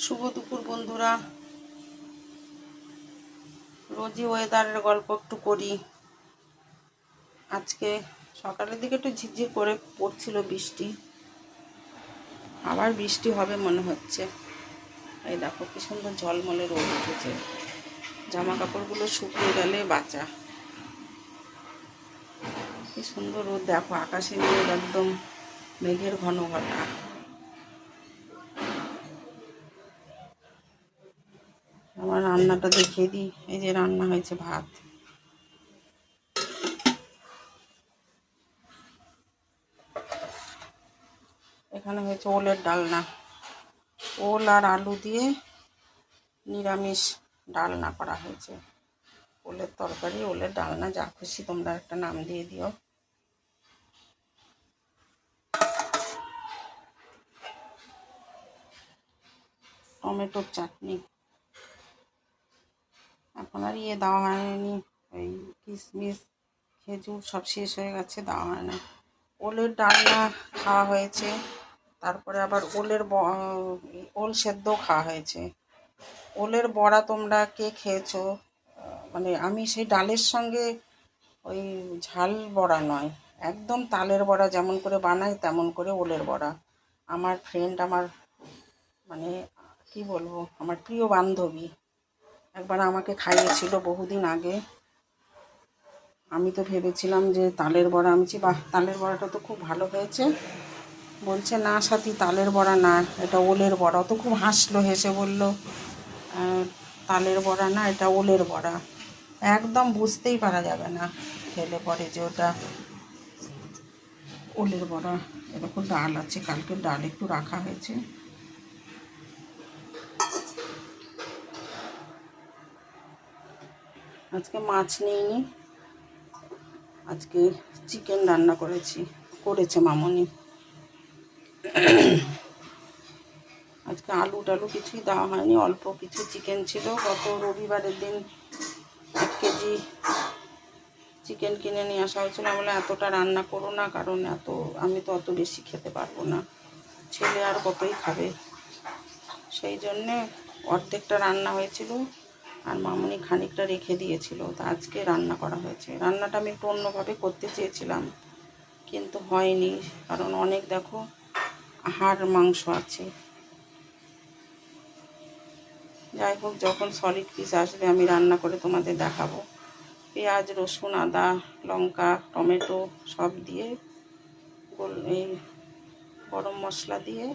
শুভ দুপুর বন্ধুরা। রোজই ওয়েদারের গল্প একটু করি। আজকে সকালের দিকে একটু ঝিরঝির করে পড়ছিল বৃষ্টি, আবার বৃষ্টি হবে মনে হচ্ছে। এই দেখো কি সুন্দর ঝলমলে রোদ উঠেছে, জামা কাপড়গুলো শুকিয়ে গেলে বাঁচা। কি সুন্দর রোদ, দেখো আকাশে নিয়ে একদম মেঘের ঘন ঘটা। আমার রান্নাটা দেখিয়ে দিই। এই যে রান্না হয়েছে ভাত, এখানে হয়েছে ওলের ডালনা, ওল আর আলু দিয়ে নিরামিষ ডালনা করা হয়েছে। ওলের তরকারি, ওলের ডালনা, যা খুশি তোমরা একটা নাম দিয়ে দিও। টমেটোর চাটনি, এখন আর দেওয়া হয়নি, ওই কিশমিশ খেজুর সব শেষ হয়ে গেছে, দেওয়া হয় না। ওলের ডালনা খাওয়া হয়েছে, তারপরে আবার ওল সেদ্ধ খাওয়া হয়েছে। ওলের বড়া তোমরা কে খেয়েছো? মানে আমি সেই ডালের সঙ্গে ওই ঝাল বড়া নয়, একদম তালের বড়া যেমন করে বানাই তেমন করে ওলের বড়া। আমার ফ্রেন্ড, আমার মানে কি বলবো, আমার প্রিয় বান্ধবী একবার আমাকে খাইয়েছিল বহুদিন আগে। আমি তো ভেবেছিলাম যে তালের বড়া, আমি বাহ, তালের বড়াটা তো খুব ভালো হয়েছে। বলছে না সাথী, তালের বড়া না, এটা ওলের বড়া। তো খুব হাসলো, হেসে বলল তালের বড়া না, এটা ওলের বড়া। একদম বুঝতেই পারা যাবে না খেলে পরে যে ওটা ওলের বড়া। এরকম ডাল আছে, কালকে ডাল একটু রাখা হয়েছে। আজকে মাছ নিইনি, আজকে চিকেন রান্না করেছে মামনি। আজকে আলু টালু কিছুই দেওয়া হয়নি, অল্প কিছু চিকেন ছিল। গত রবিবারের দিন 1 কেজি চিকেন কিনে নিয়ে আসা হয়েছিল। বলে এতটা রান্না করো না, কারণ আমি তো অত বেশি খেতে পারবো না, ছেলে আর কতই খাবে। সেই জন্যে অর্ধেকটা রান্না হয়েছিল, আর মামনি খানিকটা রেখে দিয়েছিল। তা আজকে রান্না করা হয়েছে। রান্নাটা আমি একটু অন্যভাবে করতে চেয়েছিলাম, কিন্তু হয়নি, কারণ অনেক দেখো হাড় মাংস আছে। যাই হোক, যখন সলিড পিস আসবে আমি রান্না করে তোমাদের দেখাবো। পেঁয়াজ, রসুন, আদা, লঙ্কা, টমেটো সব দিয়ে এই গরম মশলা দিয়ে